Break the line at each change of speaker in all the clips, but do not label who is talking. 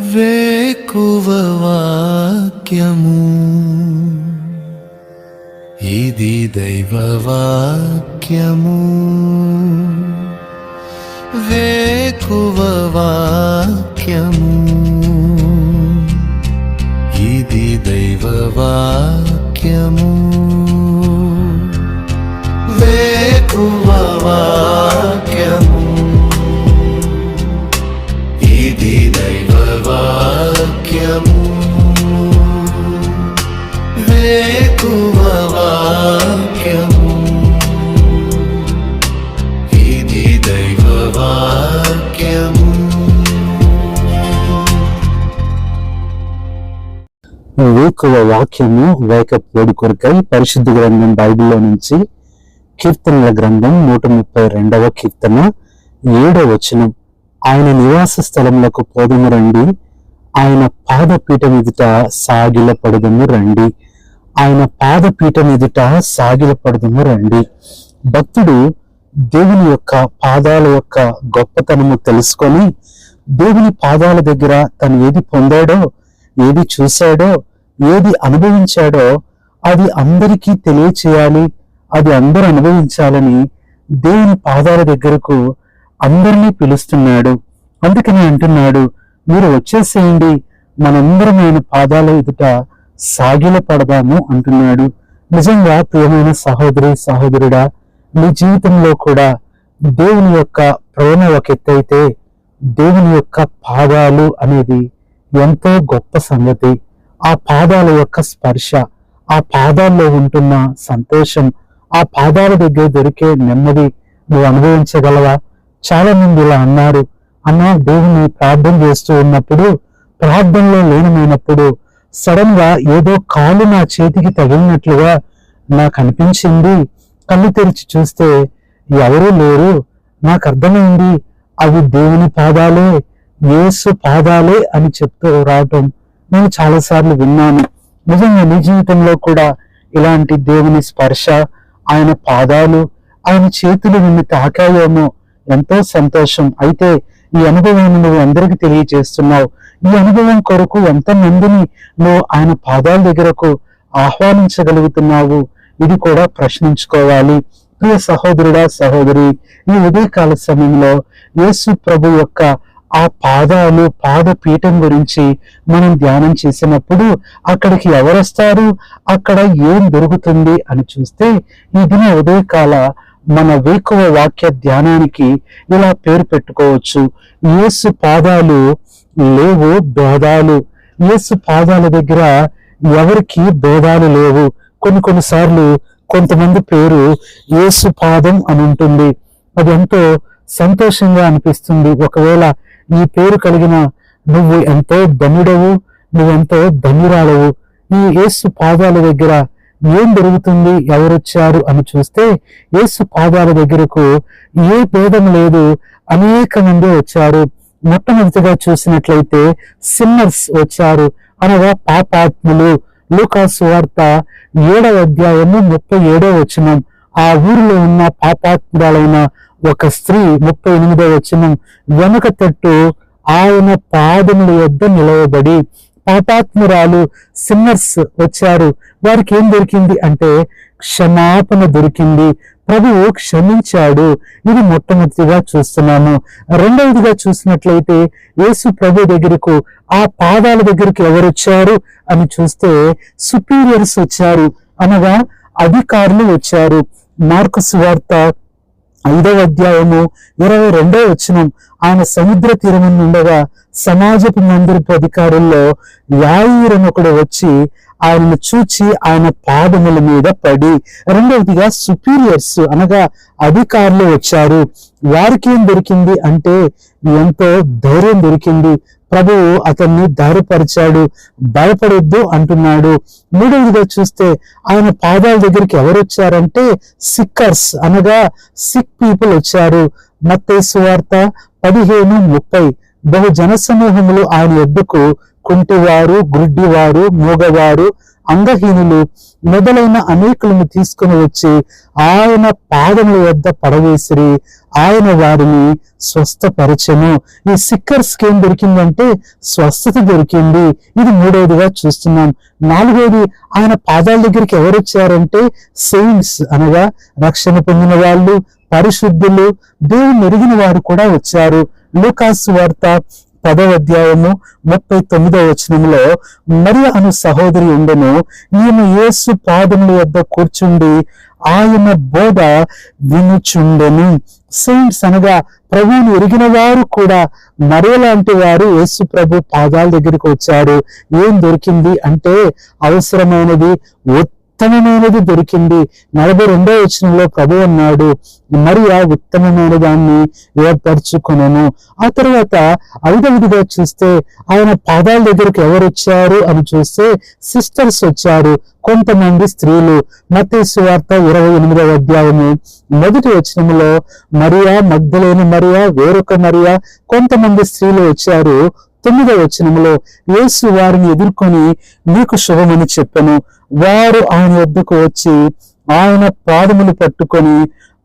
వేకువ వాక్యము ఇది దైవ వాక్యము. వేకువ వాక్యము ఇది దైవ వాక్యము. వేకువ వాక్యము ఇది దైవ వాక్యము. వేకువ వాక్యము ఇది దైవ వాక్యము.
వేకువ వాక్యము వేకప్ వేడి కొరకై పరిశుద్ధ గ్రంథం బైబిల్లో నుంచి కీర్తనల గ్రంథం 132వ కీర్తన 7వ వచనం. ఆయన నివాస స్థలములకు పోదుము రండి, ఆయన పాదపీఠం ఎదుట సాగిల పడుదము రండి. ఆయన పాదపీఠం ఎదుట సాగిల పడుదము రండి. భక్తుడు దేవుని యొక్క పాదాల యొక్క గొప్పతనము తెలుసుకొని దేవుని పాదాల దగ్గర తను ఏది పొందాడో, ఏది చూశాడో, ఏది అనుభవించాడో అది అందరికీ తెలియచేయాలి, అది అందరూ అనుభవించాలని దేవుని పాదాల దగ్గరకు అందరినీ పిలుస్తున్నాడు. అందుకని అంటున్నాడు, మీరు వచ్చేసేయండి, మనందరం ఆయన పాదాల ఎదుట సాగిల పడదాము అంటున్నాడు. నిజంగా ప్రియమైన సహోదరి సహోదరుడా, నీ జీవితంలో కూడా దేవుని యొక్క ప్రేమ ఒక ఎత్తైతే దేవుని యొక్క పాదాలు అనేది ఎంతో గొప్ప సంగతి. ఆ పాదాల యొక్క స్పర్శ, ఆ పాదాల్లో ఉంటున్న సంతోషం, ఆ పాదాల దగ్గర దొరికే నెమ్మది నువ్వు అనుభవించగలవా? చాలా మంది ఇలా అన్నారు, అన్నా దేవుని ప్రార్థన చేస్తూ ఉన్నప్పుడు, ప్రార్థనలో లీనమైనప్పుడు సడన్ గా ఏదో కాలు నా చేతికి తగిలినట్లుగా నాకు అనిపించింది. కళ్ళు తెరిచి చూస్తే ఎవరూ లేరు. నాకు అర్థమైంది అవి దేవుని పాదాలే, యేసు పాదాలే అని చెప్తూ రావటం నేను చాలాసార్లు విన్నాను. నిజంగా నీ జీవితంలో కూడా ఇలాంటి దేవుని స్పర్శ, ఆయన పాదాలు, ఆయన చేతులు నిన్ను తాకాయేమో, ఎంతో సంతోషం. అయితే ఈ అనుభవాన్ని నువ్వు అందరికి తెలియజేస్తున్నావు. ఈ అనుభవం కొరకు ఎంతమందిని నువ్వు ఆయన పాదాల దగ్గరకు ఆహ్వానించగలుగుతున్నావు? ఇది కూడా ప్రశ్నించుకోవాలి. ప్రియ సహోదరుడా సహోదరి, ఈ ఉదయకాల సమయంలో యేసు ప్రభు యొక్క ఆ పాదాలు, పాదపీఠం గురించి మనం ధ్యానం చేసినప్పుడు అక్కడికి ఎవరు వస్తారు, అక్కడ ఏం దొరుకుతుంది అని చూస్తే ఈ దిన ఉదయకాల మన వేకువ వాక్య ధ్యానానికి ఇలా పేరు పెట్టుకోవచ్చు, యేసు పాదాలు లేవు భేదాలు. యేసు పాదాల దగ్గర ఎవరికి భేదాలు లేవు. కొన్నిసార్లు కొంతమంది పేరు యేసు పాదం అని ఉంటుంది. అది ఎంతో సంతోషంగా అనిపిస్తుంది. ఒకవేళ ఈ పేరు కలిగిన నువ్వు ఎంతో ధన్యుడవు, నువ్వెంతో ధన్యురాలవు. ఈ యేసు పాదాల దగ్గర ఏం దొరుకుతుంది, ఎవరొచ్చారు అని చూస్తే యేసు పాదాల దగ్గరకు ఏ భేదం లేదు, అనేక మంది వచ్చారు. మొట్టమొదటిగా చూసినట్లయితే సిన్నర్స్ వచ్చారు, అనగా పాపాత్ములు. లూకాసు సువార్త 7వ అధ్యాయము 37వ వచనం. ఆ ఊరిలో ఉన్న పాపాత్మురాలైన ఒక స్త్రీ 38వ వచనం, వెనుక తట్టు ఆయన పాదముల యొద్ద నిలవబడి. పాపాత్మురాలు, సిన్నర్స్ వచ్చారు. వారికి ఏం దొరికింది అంటే క్షమాపణ దొరికింది. ప్రభువు క్షమించాడు. ఇది మొట్టమొదటిగా చూస్తున్నాము. రెండవదిగా చూసినట్లయితే యేసు ప్రభు దగ్గరకు, ఆ పాదాల దగ్గరికి ఎవరు వచ్చారు అని చూస్తే సుపీరియర్స్ వచ్చారు, అనగా అధికారులు వచ్చారు. మార్కు సువార్త 5వ అధ్యాయము 22వ వచనం, ఆయన సముద్ర తీరం ఉండగా సమాజపు మందిరపు అధికారుల్లో యాయీరనొకడు వచ్చి ఆయనను చూచి ఆయన పాదముల మీద పడి. రెండవదిగా సుపీరియర్స్ అనగా అధికారులు వచ్చారు. వారికి ఏం దొరికింది అంటే ఎంతో ధైర్యం దొరికింది. ప్రభువు అతన్ని ధైర్యపరిచాడు, భయపడొద్దు అంటున్నాడు. మూడవదిగా చూస్తే ఆయన పాదాల దగ్గరికి ఎవరు వచ్చారంటే సిక్కర్స్ అనగా సిక్ పీపుల్ వచ్చారు. మత్తయి సువార్త 15:30, బహు జనసమూహములు ఆయన యొద్దకు కుంటివారు, గుడ్డివారు, మూగవారు, అంగహీనులు మొదలైన అనేకులను తీసుకుని వచ్చి ఆయన పాదముల వద్ద పడవేసిరి. ఆయన వారిని స్వస్థపరచెను. ఈ సిక్కర్స్ కి ఏం దొరికిందంటే స్వస్థత దొరికింది. ఇది మూడవదిగా చూస్తున్నాం. నాలుగవది, ఆయన పాదాల దగ్గరికి ఎవరు వచ్చారంటే సెయింట్స్, అనగా రక్షణ పొందిన వాళ్ళు, పరిశుద్ధులు, దేవుని ఎరిగిన వారు కూడా వచ్చారు. లూకాసు వార్త 10వ అధ్యాయము 39వ వచనంలో మరియ అను సహోదరి ఉండెను. ఈమె యేసు పాదముల వద్ద కూర్చుండి ఆయన బోధ వినుచుండెను. సెయింట్స్ అనగా ప్రభువుని ఎరిగిన వారు కూడా మరియ లాంటి వారు యేసు ప్రభు పాదాల దగ్గరికి వచ్చారు. ఏం దొరికింది అంటే అవసరమైనది, ఉత్తమమైనది దొరికింది. 42వ వచనంలో ప్రభు అన్నాడు, మరియ ఉత్తమమైన దాన్ని ఏర్పరచుకొనెను. ఆ తర్వాత 5వదిగా చూస్తే ఆయన పాదాల దగ్గరికి ఎవరు వచ్చారు అని చూస్తే సిస్టర్స్ వచ్చారు, కొంతమంది స్త్రీలు. మత్తయి సువార్త 28వ అధ్యాయము 1వ వచనంలో మరియా మగ్దలేని మరియా, వేరొక మరియా, కొంతమంది స్త్రీలు వచ్చారు. 9వ వచనంలో యేసు వారిని ఎదుర్కొని నీకు శుభమని చెప్పెను. వారు ఆయన వద్దకు వచ్చి ఆయన పాదములు పట్టుకొని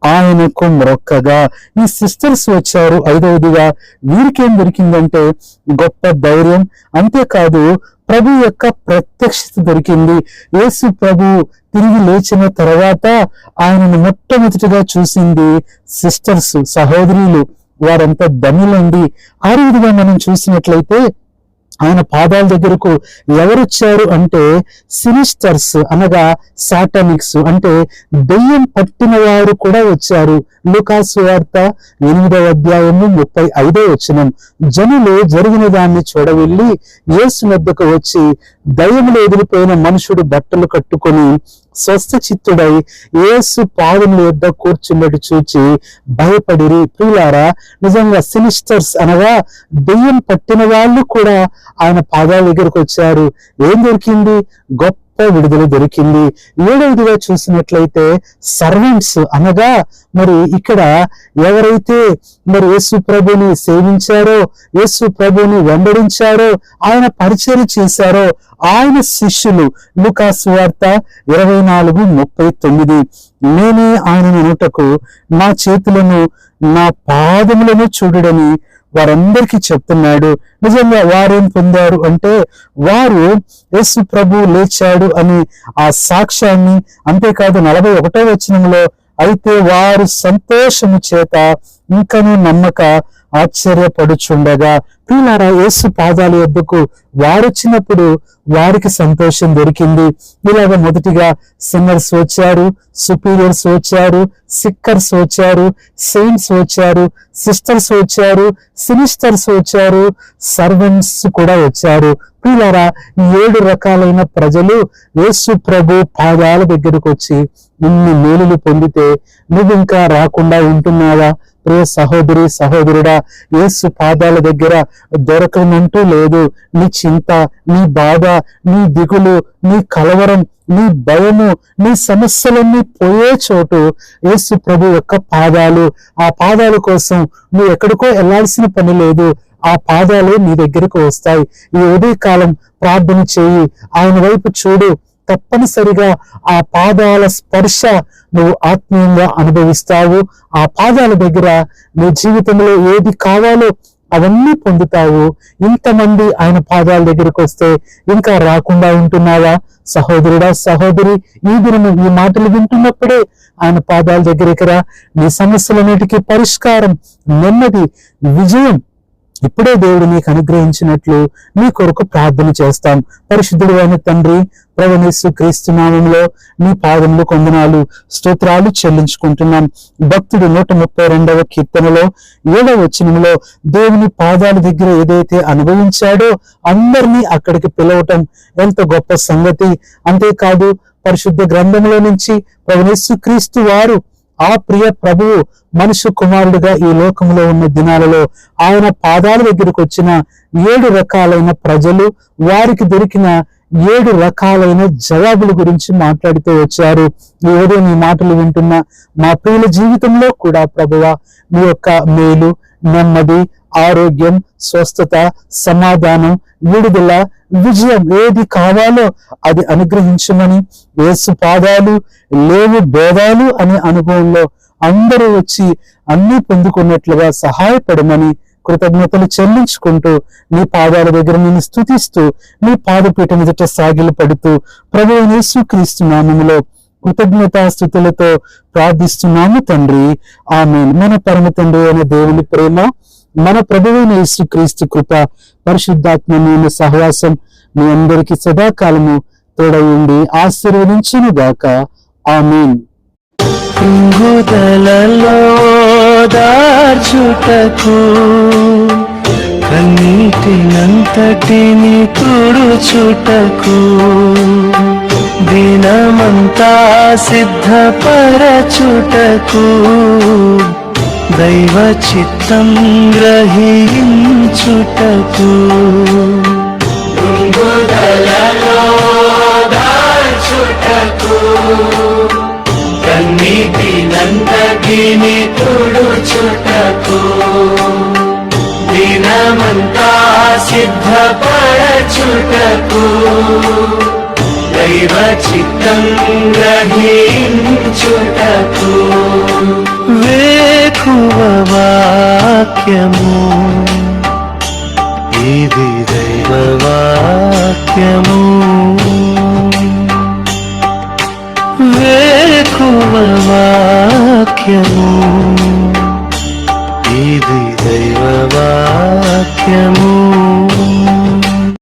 ఆయనకు మొక్కగా. ఈ సిస్టర్స్ వచ్చారు. 5వదిగా వీరికేం దొరికిందంటే గొప్ప ధైర్యం. అంతేకాదు ప్రభు యొక్క ప్రత్యక్షత దొరికింది. యేసు ప్రభు తిరిగి లేచిన తర్వాత ఆయనను మొట్టమొదటిగా చూసింది సిస్టర్స్, సహోదరులు. వారంతా ధనులండి. 6వదిగా మనం చూసినట్లయితే ఆయన పాదాల దగ్గరకు ఎవరొచ్చారు అంటే సినిస్టర్స్, అనగా సాటనిక్స్, అంటే దెయ్యం పట్టిన వారు కూడా వచ్చారు. లూకాసు వార్త 8వ అధ్యాయము 35వ వచనం. జనులు జరిగిన దాన్ని చూడవెళ్ళి యేసు వద్దకు వచ్చి దయ్యములు వదిలిపోయిన మనుషుడు బట్టలు కట్టుకొని స్వస్థ చిత్తుడై యేసు పాదముల వద్ద కూర్చున్నట్టు చూచి భయపడిరి. ప్రియులారా, నిజంగా సినిస్టర్స్ అనగా దెయ్యం పట్టిన వాళ్ళు కూడా ఆయన పాదాల దగ్గరకు వచ్చారు. ఏం దొరికింది? గొప్ప విడుదల దొరికింది. 7వదిగా చూసినట్లయితే సర్వెంట్స్, అనగా మరి ఇక్కడ ఎవరైతే మరి యేసు ప్రభుని సేవించారో, యేసు ప్రభుని వెంబడించారో, ఆయన పరిచయం చేశారో ఆయన శిష్యులు. లూకాసు వార్త 24:39. నేనే ఆయన అనుటకు నా చేతులను నా పాదములను చూడడని వారందరికీ చెప్తున్నాడు. నిజంగా వారేం పొందారు అంటే వారు యేసు ప్రభు లేచాడు అని ఆ సాక్ష్యాన్ని, అంతేకాదు 41వ వచనంలో అయితే వారు సంతోషము చేత ఇంకనూ నమ్మక ఆశ్చర్యపడుచుండగా. ప్రియులారా, యేసు పాదాల వద్దకు వారొచ్చినప్పుడు వారికి సంతోషం దొరికింది. ఇలాగ మొదటిగా సిన్నర్స్ వచ్చారు, సుపీరియర్స్ వచ్చారు, సిక్కర్స్ వచ్చారు, సెయింట్స్ వచ్చారు, సిస్టర్స్ వచ్చారు, సినిస్టర్స్ వచ్చారు, సర్వెంట్స్ కూడా వచ్చారు. ప్రియులారా, 7 రకాలైన ప్రజలు యేసు ప్రభు పాదాల దగ్గరకు వచ్చి ఇన్ని మేలులు పొందితే నువ్వు ఇంకా రాకుండా ఉంటున్నావా? ప్రియ సహోదరి, సహోదరుడా, యేసు పాదాల దగ్గర దొరకనంటూ లేదు. నీ చింత, నీ బాధ, నీ దిగులు, నీ కలవరం, నీ భయము, నీ సమస్యలన్నీ పోయే చోటు యేసు ప్రభు యొక్క పాదాలు. ఆ పాదాల కోసం నువ్వు ఎక్కడికో వెళ్లాల్సిన పని లేదు. ఆ పాదాలు నీ దగ్గరకు వస్తాయి. ఈ ఉదయకాలం ప్రార్థన చేయి, ఆయన వైపు చూడు. తప్పనిసరిగా ఆ పాదాల స్పర్శ నువ్వు ఆత్మీయంగా అనుభవిస్తావు. ఆ పాదాల దగ్గర నీ జీవితంలో ఏది కావాలో అవన్నీ పొందుతావు. ఇంతమంది ఆయన పాదాల దగ్గరికి వస్తే ఇంకా రాకుండా ఉంటున్నావా? సహోదరుడా, సహోదరి, ఈ దినము ఈ మాటలు వింటున్నప్పుడే ఆయన పాదాల దగ్గరికి రా. నీ సమస్యలన్నిటికీ పరిష్కారం, నెమ్మది, విజయం ఇప్పుడే దేవుడు నీకు అనుగ్రహించినట్లు నీ కొరకు ప్రార్థన చేస్తాం. పరిశుద్ధుడు అయిన తండ్రి, ప్రభువైన యేసు క్రీస్తు నామములో నీ పాదములు కొందనాలు, స్తోత్రాలు చెల్లించుకుంటున్నాం. భక్తుడు 132వ కీర్తనలో 7వ వచనంలో దేవుని పాదాల దగ్గర ఏదైతే అనుభవించాడో అందరినీ అక్కడికి పిలవటం ఎంత గొప్ప సంగతి. అంతేకాదు పరిశుద్ధ గ్రంథంలో నుంచి ప్రభువైన యేసు క్రీస్తు వారు, ఆ ప్రియ ప్రభువు మనుష్య కుమారుడిగా ఈ లోకంలో ఉన్న దినాలలో ఆయన పాదాల దగ్గరకు వచ్చిన 7 రకాలైన ప్రజలు, వారికి దొరికిన 7 రకాలైన జవాబుల గురించి మాట్లాడుతూ వచ్చారు. ఈ ఉదయం ఈ మాటలు వింటున్న మా ప్రియుల జీవితంలో కూడా ప్రభువా నీ యొక్క మేలు, నెమ్మది, ఆరోగ్యం, స్వస్థత, సమాధానం, విడుదల, విజయం ఏది కావాలో అది అనుగ్రహించమని, యేసు పాదాలు లేవు భేదాలు అనే అనుభవంలో అందరూ వచ్చి అన్ని పొందుకున్నట్లుగా సహాయపడమని కృతజ్ఞతలు చెల్లించుకుంటూ నీ పాదాల దగ్గర నేను స్తుతిస్తూ నీ పాదపీఠం ఎదుట సాగిలు పడుతూ ప్రభువైన యేసుక్రీస్తు నామములో కృతజ్ఞతాస్తుతులతో ప్రార్థిస్తున్నాము తండ్రి, ఆమేన్. మన పరమ తండ్రి అయిన దేవుని ప్రేమ, మన ప్రభువైన యేసుక్రీస్తు కృప, పరిశుద్ధాత్మ సహవాసం మీ అందరికీ సదాకాలము తోడయుండి ఆశీర్వదించునుగాక. ఆమేన్.
కృంగుదలలో దార్చుటకు కన్నీటినంతటిని తుడుచుటకు దినమంతా సిద్ధపరచుటకు దైవ చిత్తం గ్రహించుటకు కృంగుదలలో దార్చుటకు కన్నీటినంతటిని తుడుచుటకు దినమంతా సిద్ధపరచుటకు దైవ చిత్తం గ్రహించుటకు వేకువ వాక్యము, ఇది దైవ వాక్యము. వేకువ